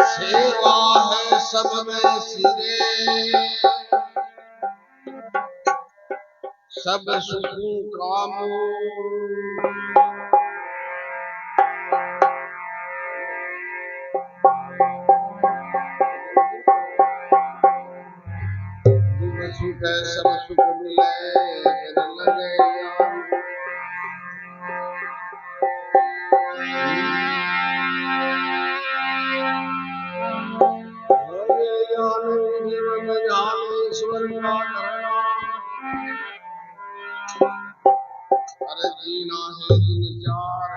सेवा है सब में सिरे, सब सुखों का मूल। सुख है सब सुख मिले लगे ईश्वर का करना। अरे जीना है दिन चार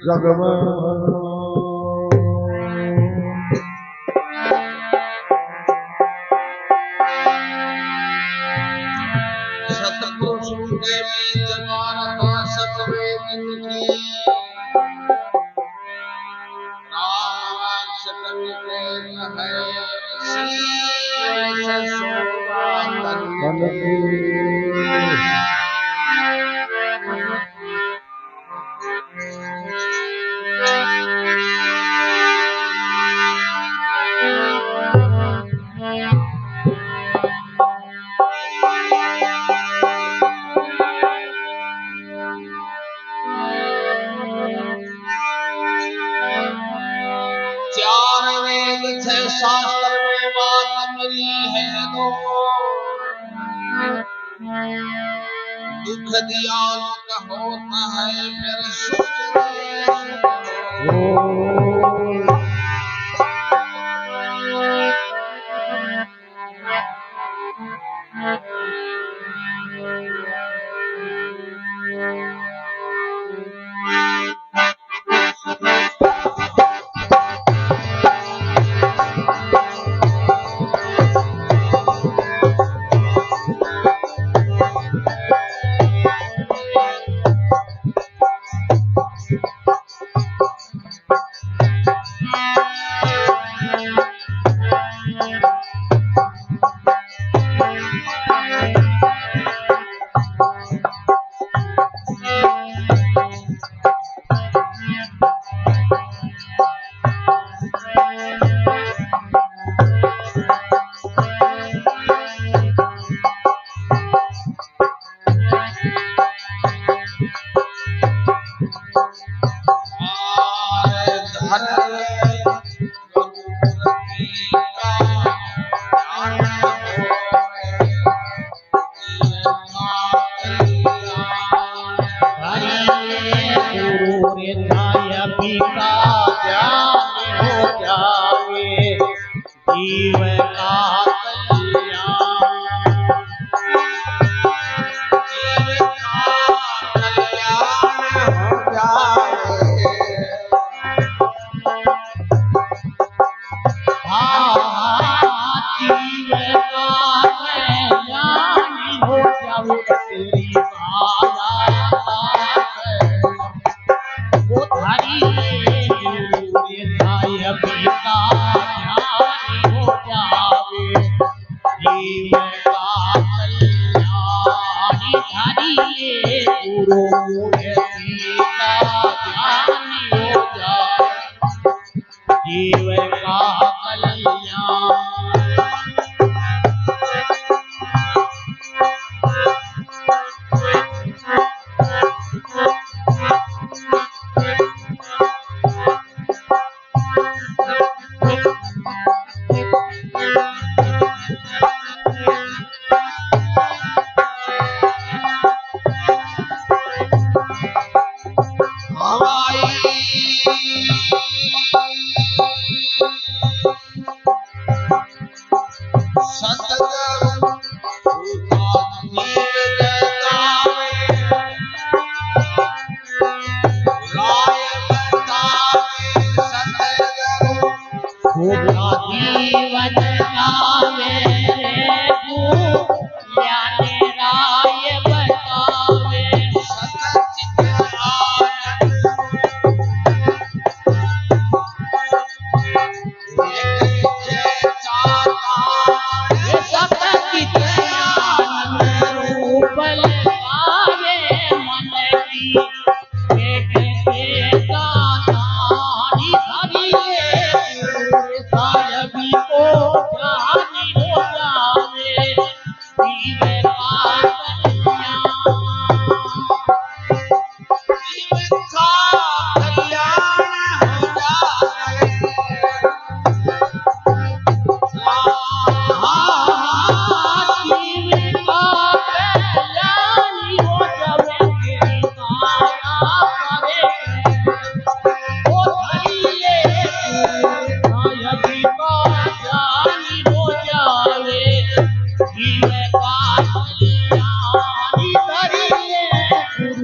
जग में शास्त्र में बात मिली है दो, दुख दिया होता है फिर सुख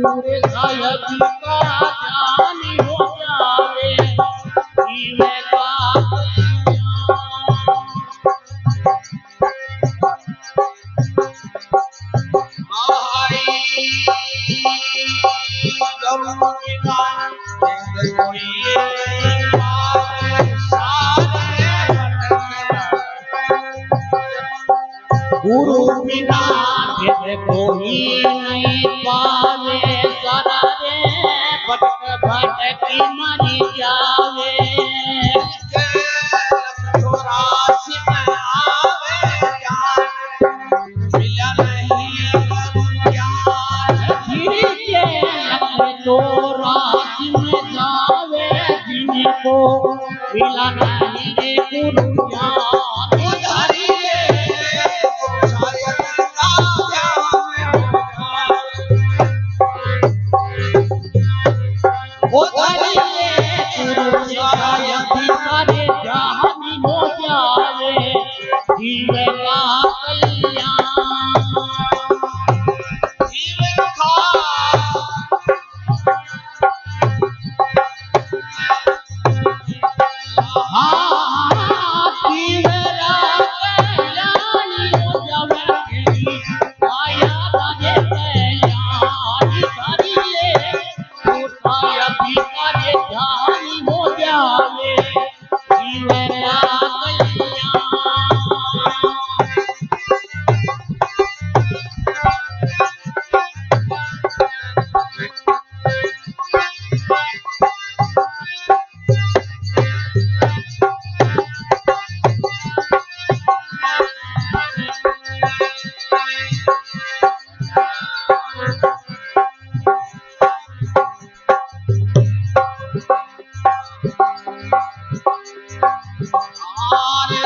गुरु साहिब का जानी हो जावे जीव का गुरु बिना भेद कोई नहीं पावे सरारे भटक भटकी मरी जावे चौरासी में आवे मिला नहीं धीरे के चौरासी में जावे जिनको मिला नहीं गुरु ज्ञान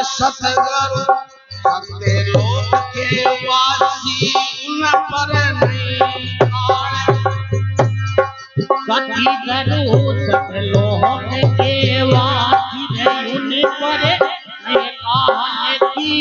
सतगुरु सत्य लोक के वासी न पर सती करो सत्य लोक के वासी न पर काल की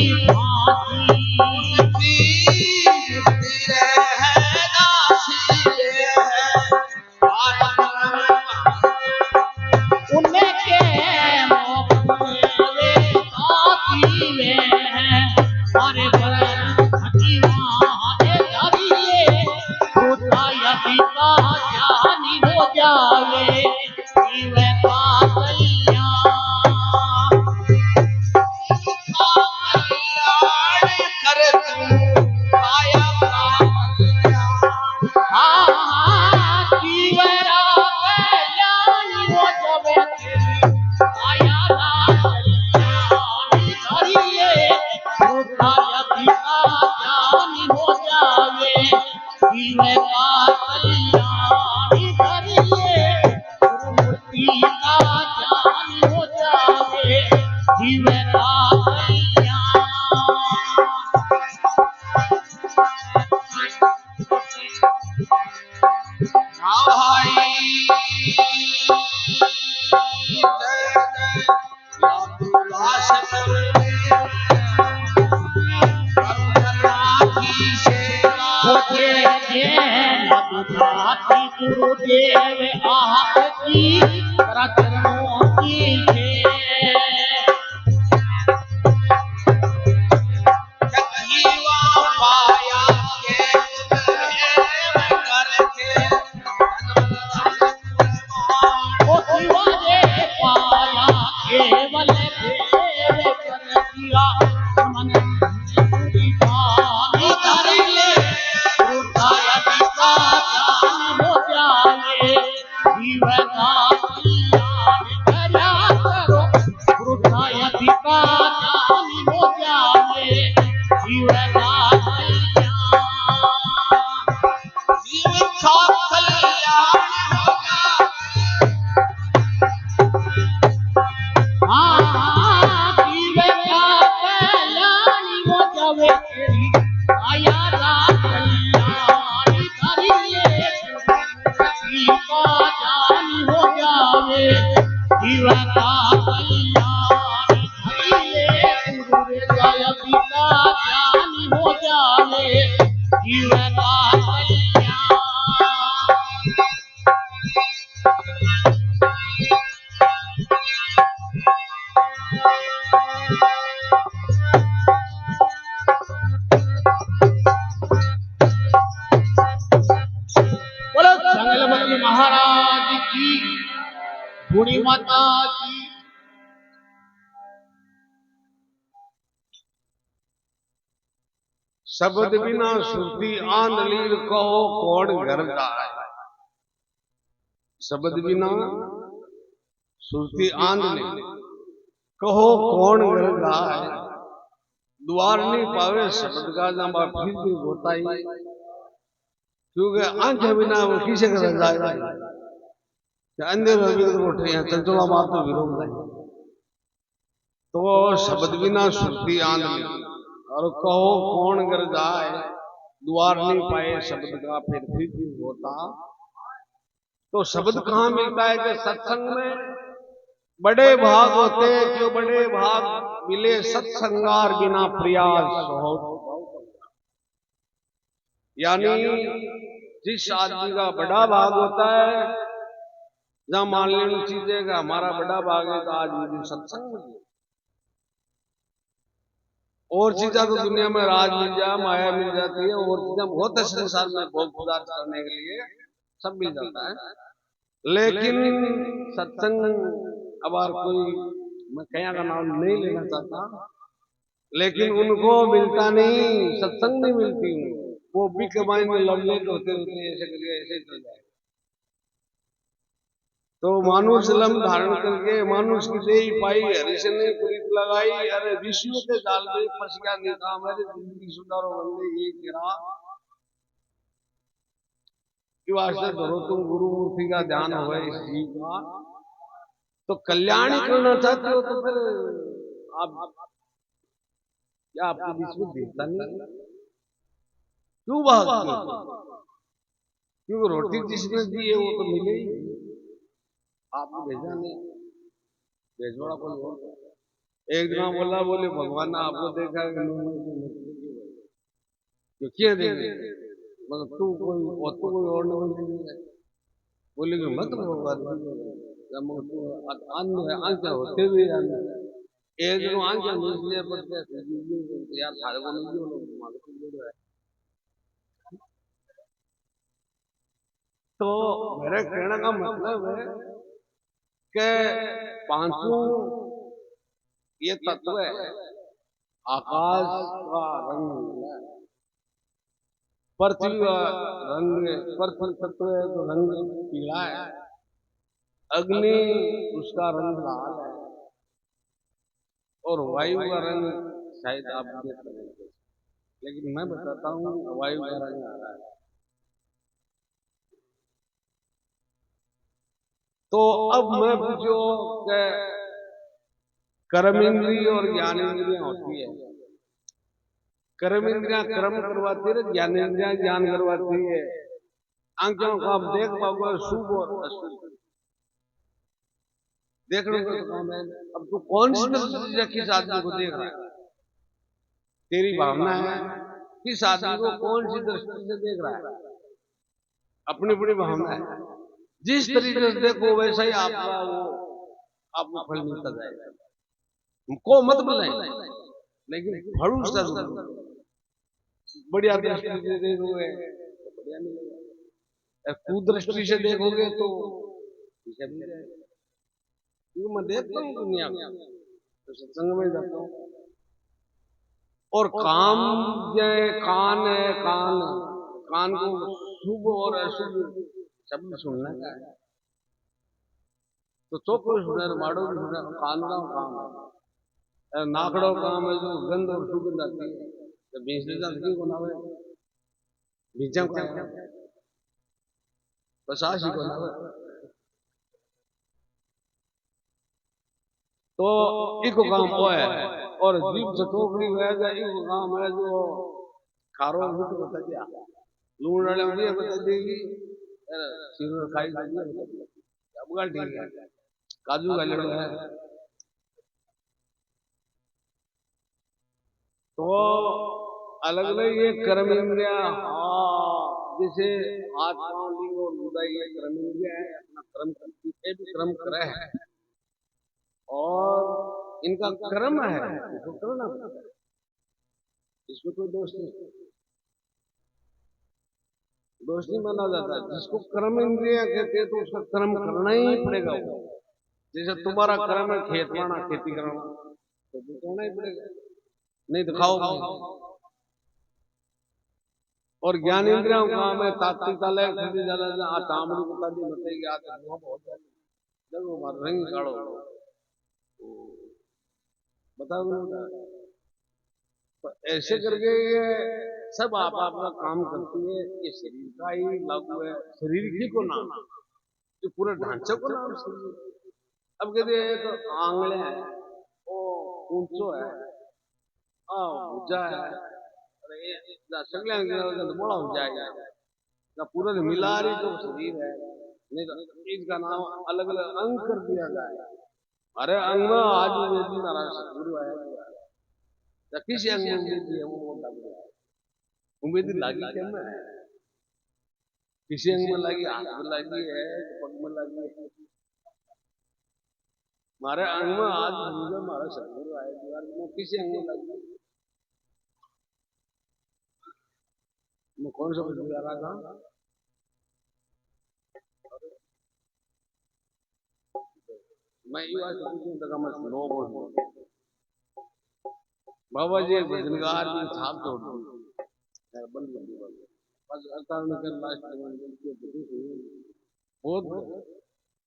फांसी गुरुदेव आपकी चरणों की पाया केवल देव कर दिया मन महाराज की, बूढ़ी माता की। शब्द बिना सुरती आंधलीर कहो कौन घर जाए। शब्द बिना सुरती आंधलीर कहो कौन घर जाए। द्वार नहीं पावे शब्द का जमा फिर भी होता ही, क्योंकि आंखें बिना वो किसे घर जाएगा। अंधेर उठे हैं चंचला मार तो विरोध नहीं। तो शब्द बिना सुरती आंधलीर और कहो कौन घर जाए। द्वार नहीं पाए शब्द का फिर भी होता। तो शब्द कहाँ मिलता है कि सत्संग में बड़े भाग होते हैं, क्यों बड़े भाग मिले सत्संगार बिना प्रयास हो। यानी जिस आदमी का बड़ा भाग होता है, जहां मान लेनी चीजें का हमारा बड़ा भाग है, तो आज मुझे सत्संग में और चीजें तो दुनिया में राज मिल जाए, माया मिल जाती है, और चीजें बहुत है संसार में भोग पदार्थ करने के लिए सब मिल जाता है। लेकिन सत्संग अब कोई, मैं कहीं का नाम नहीं लेना चाहता, लेकिन उनको मिलता नहीं, सत्संग नहीं मिलती। वो भी कमाई में लवलेट होते होते ऐसे करके ऐसे चल जाए। तो मानुष लम धारण करके मानुष की देही पाई, हरि से नहीं प्रीत लगाई। अरे ऋषियों के जाल में फंस गया निकाम, अरे जिंदगी सुधारो बंदे ये गिरा। वास्ते धरो तुम गुरुमूर्ति का ध्यान हो इस जीव का, तो कल्याण ही करना चाहते हो, तो फिर आप क्या आपके बीच में देखता नहीं क्यों भागते हो? क्योंकि रोटी जिसने दी है वो तो मिले ही, आपको भेजा नहीं, भेजवाड़ा कोई और। एक दिन बोला, बोले भगवान ने आपको देखा क्यों देंगे, मगर तू कोई और तो कोई और नहीं है। बोले कि मत भगवान आंखें होते हुए एक दिन आंखें इसलिए बोलते यार सारे को नहीं। तो मेरे कहने का मतलब है कि पांचों ये तत्व है। आकाश का रंग, पृथ्वी का रंग, पृथ्वी तत्व है तो रंग पीला है। अग्नि उसका रंग लाल है, और वायु का रंग शायद आप देख रहे हैं, लेकिन मैं बताता हूँ वायु का रंग आ रहा है। तो अब मैं पूछो कि कर्म इंद्रिय और ज्ञान इंद्रियां होती है। कर्म इंद्रियां कर्म करवाती है, ज्ञान इंद्रियां ज्ञान करवाती है। आंखों को आप देख पाओगे शुभ और अशुभ, देख लो तो काम है। अब तू कौन सी दृष्टि से किस आदमी को देख रहा है, तेरी भावना है किस आदमी को कौन सी दृष्टि से देख रहा है, अपनी अपनी भावना है। जिस तरीके से देखो वैसा ही आपका वो आपको फल मिलता जाएगा। को मत बुलाए, लेकिन फल उसका जरूर बढ़िया दृष्टि से देखोगे तो बढ़िया मिलेगा, कुदृष्टि से देखोगे तो मैं देखता हूँ दुनिया में, तो सत्संग में जाता हूँ। और काम जय कान है, कान को शुभ और अशुभ शब्द सुनना है, तो चौको सुने, माड़ो भी सुने, कान का काम है। नाकड़ो काम है जो गंध और सुगंध आती है, तो बेचने जाती को ना बीजम का पसासी को ना। तो इको काम वो है, और जीव चटोकरी है इको काम है जो खारो मिट बता दिया, लूण डाले मुझे बता देगी, सिर खाई जाएगी, अब गाल ठीक है, काजू का लड़ो है। तो अलग अलग ये कर्म इंद्रिया, जैसे हाथ पांव लिंग और बुदाई ये कर्म इंद्रिया है, अपना कर्म करती है, भी कर्म करे है, और इनका कर्म है, इसको करना पड़ता है, इसमें कोई दोष नहीं। दोष नहीं माना जाता। जिसको कर्म इंद्रिया कहते हैं तो उसका कर्म करना ही पड़ेगा वो। जैसे तुम्हारा कर्म है खेत वाना, खेती करना, तो करना ही पड़ेगा, नहीं तो खाओ। और ज्ञान इंद्रियों का मैं तात्विक ताले खरीदी जाला आ तामड़ी बता दी बताई कि आ तो बहुत जब वो मार रंग काढ़ो बताओ। तो ऐसे करके ये सब आप अपना काम करती है। ये शरीर का ही लागू है, शरीर ही को नाम, जो पूरे ढांचे को नाम शरीर। अब कहते हैं तो आंगले हैं, वो ऊंचो है, भुजा है, अरे ये सगले तो बड़ा हो जाएगा ना, पूरा मिला रही तो शरीर है। नहीं तो इसका नाम अलग अलग अंग कर दिया जाए। अरे अंग में आज वेदी नाराज गुरु आया तो किसी अंग में वेदी है वो बोलता है उम्मीद लागी क्या में है, किसी अंग में लगी, हाथ में लगी है, पग में लगी है। मारे अंग में आज गुरु मारा सदगुरु आया दीवार में किसी अंग में लगी। मैं कौन सा कुछ बता रहा था? मैं ये बात पूछूं मैं सुनो बोल बाबा जी भजनगार की छाप तोड़ दी बंद कर दी बस अवतार में कर लास्ट बहुत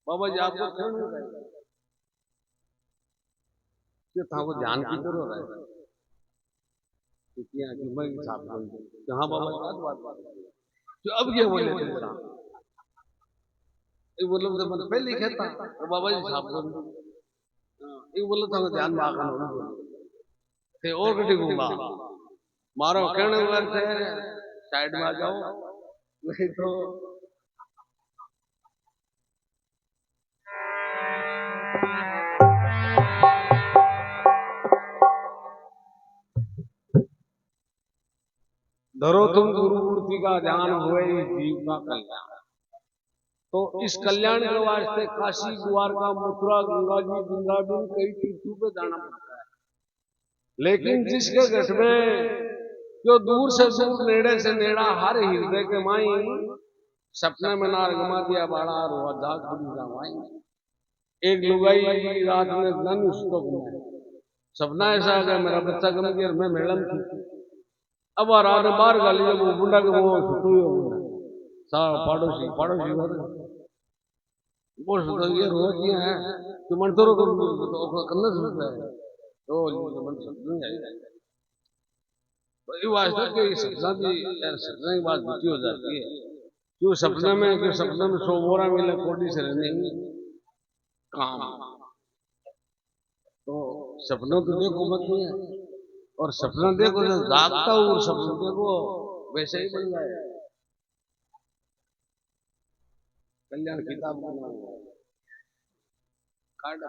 बाबा जी आपको क्यों नहीं कहेगा कि था वो ध्यान की तरह रहा है कि मैं छाप तोड़ दी हाँ बाबा जी बात जो अब ये बोले थे जरा एक बोलो तो मैंने पहले कहता तो बाबा जी छाप तोड़ दी एक बोलो तो ध्यान में आकर थे और कटी घूमा मारो कहने थे साइड में आ जाओ नहीं तो धरो तुम गुरुमूर्ति का ध्यान हुए जीव का कल्याण। तो इस कल्याण के वास्ते काशी द्वारका मथुरा गंगा जी वृंदावन कई तीर्थों पे जाना पड़ता है। लेकिन जिसके घट में जो दूर से दूर नेड़े से नेड़ा हर हृदय के माई सपने में नार गमा दिया बाड़ा रोआ जाग खुली जावाई। एक लुगाई रात में धन उसको सपना ऐसा आ गया मेरा बच्चा गम गया मैं मैडम थी। अब रात बाहर गाली जब वो बुढ़ा के वो छुट्टी हो सारा पड़ोसी पड़ोसी वो सुतो ये रोज ये है कि मन तो करना सुनता है तो मन समझ नहीं आएगा। तो ये वास्तव के सपना भी यार सपना की बात दुखी हो जाती है क्यों सपने में सो बोरा मिले कोटी से रहने काम। तो सपनों तो देखो मत नहीं है और सपना देखो जब जागता हूँ और सपना देखो वैसे ही बन जाए। कल्याण किताब बना हुआ कार्ड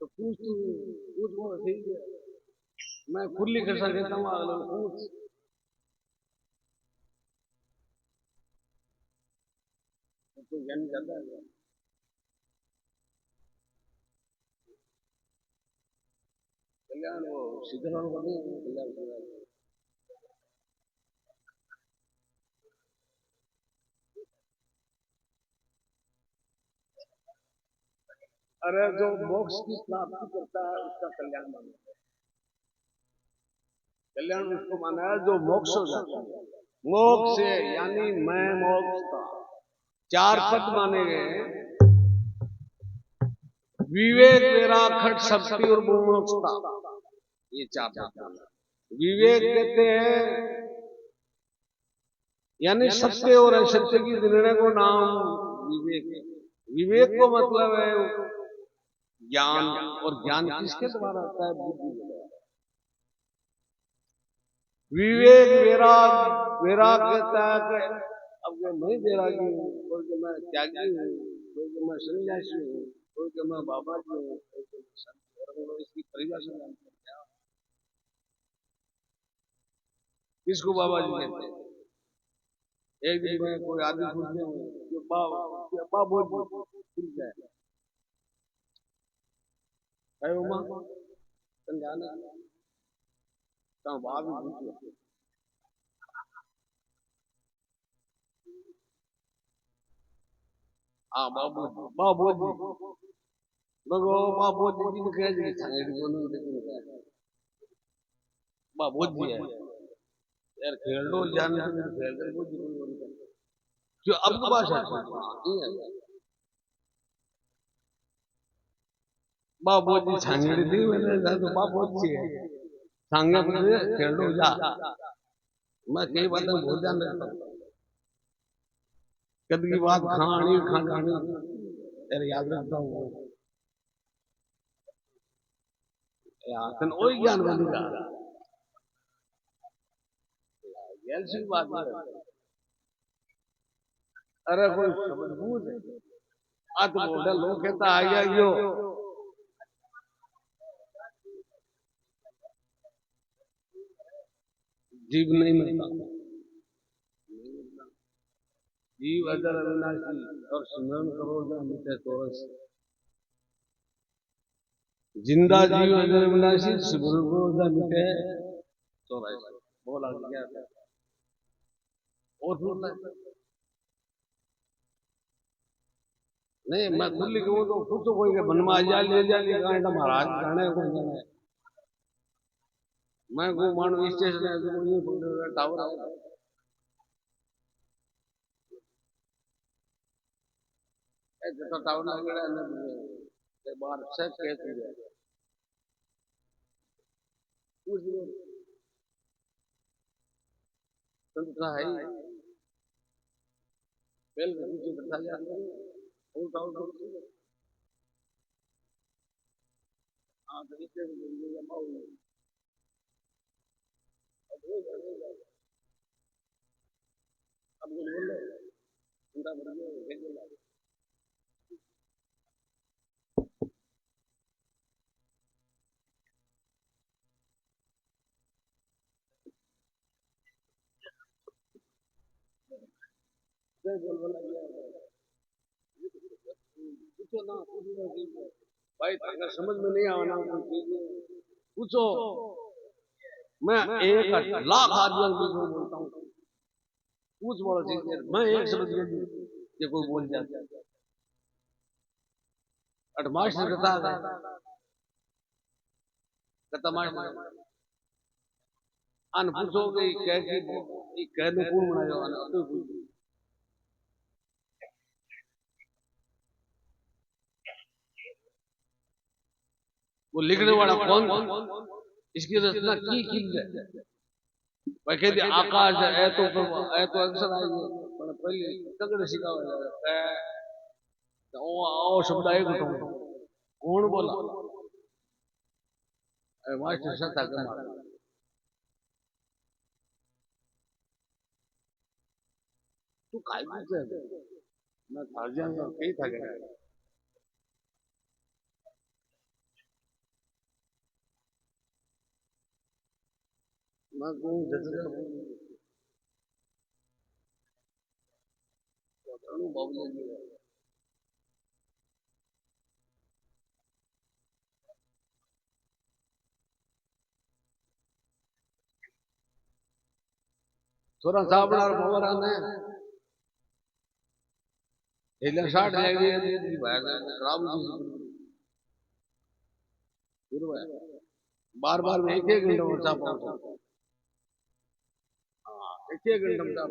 तो पूछ वो ठीक है मैं खुली कर सकता हूँ अगले पूछ तो ज्ञान जाता है कल्याण वो सीधे कल्याण अरे जो मोक्ष की प्राप्ति करता है उसका कल्याण माना है। कल्याण उसको माना है जो मोक्ष हो जाता है। मोक्ष से यानी मैं मोक्ष का 4 पद माने गए विवेक मेरा खट शक्ति और मोक्षता ये 4 पद। विवेक कहते हैं यानी सत्य और असत्य की निर्णय को नाम विवेक। विवेक को मतलब है ज्ञान और ज्ञान किसके द्वारा होता है बुद्धि के द्वारा। विवेक वैराग कहता है कि अब मैं वैरागी हूँ कोई कि मैं त्यागी हूँ कोई कि मैं सन्यासी हूँ कोई कि मैं बाबा जी हूँ कोई कि मैं संत हूँ। इसकी परिभाषा क्या किसको बाबा जी कहते हैं। एक दिन में कोई आदमी पूछते हैं जो बाबा बोल खुल जाए है उमा समझाना तो बाबू पूछो हाँ बाबू बाबू जी मगो बाबू जी ने कह दी सांगेड़ी को नहीं लेकिन बाबू जी है यार खेल लो जान तो खेल कर वो जी जो अब की भाषा नहीं है बाबू जी सांगेड़ी नहीं मैंने तो बाबू जी है सांगे पर खेल लो जा मैं कई बातें भूल जान रहता हूँ कद की बात खानी खानी यार याद रखता हूँ यार तन वही ज्ञान बनेगा ऐसी बात नहीं अरे कोई समझ बूझ आत बोल लोग कहता आ गया यो जीव नहीं मिलता जीव अजर अविनाशी और सुमरन करो जो मिटे तोरस जिंदा जीव अजर अविनाशी सुमरन करो जो मिटे तोरस बोला क्या था और सुनना नहीं मैं खुली कहूँ तो खुद तो कोई के मन में आ जा ले गांड महाराज गाने को जाने मैं को मानो स्टेशन है तो ये टावर है ऐसे तो टावर लगड़ा है ते बार से कहती है कुछ संत है पहले कुछ बता जा और टावर हां तो इससे ये माहौल अब बोल लो उनका बढ़िया पूछो ना भाई अगर समझ में नहीं आना पूछो मैं एक लाख आदमी बोलता हूँ पूछ बड़ा चीज है मैं एक समझ गया ये कोई बोल जाता अटमाश से कहता माश अन पूछोगे कह की कहने कौन बनाया अन तो पूछ वो लिखने वाला कौन इसकी रचना की है भाई कहते आकाश है ए तो अक्सर आएंगे पर पहले तगड़े सिखावा जाता है तो आओ शब्द आए को कौन बोला मास्टर सता कर मार तू काय पूछे मैं थार जाऊंगा कई था गया मैं को जैसे तो बाबू थोड़ा साबड़ा और मोहरा ने એટલે 60 લેવી હતી ભાઈ રામ बार बार में एक घंटा वर्षा पहुंचा हाँ एक घंटा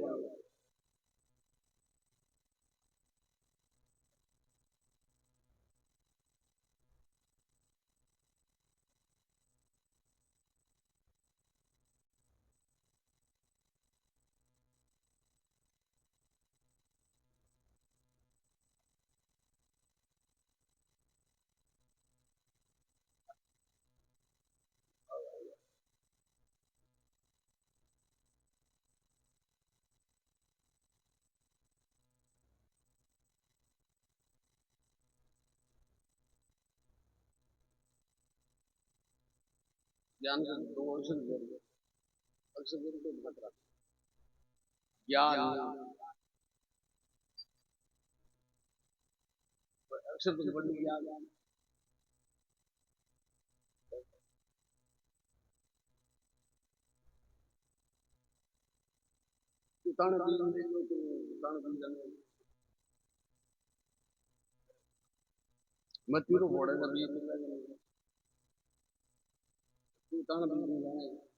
ज्ञान का दो अक्षर को खतरा ज्ञान अक्षर तो बड़ी ज्ञान ताण बीज देखो तो ताण बीज मत तीरो बोड़े का बीज तू ताण बीज में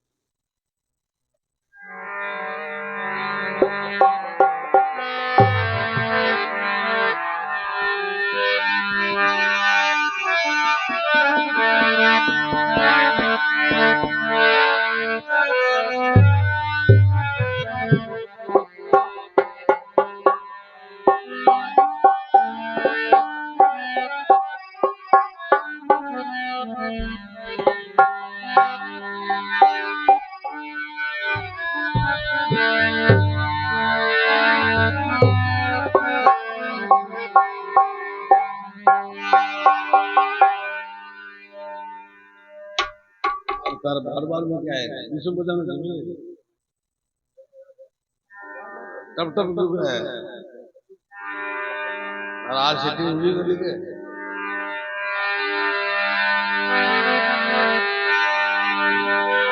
तार बार बार में क्या है विष्णु पूजा में जमीन तब तक दुख है और आज सेटिंग हुई कर ली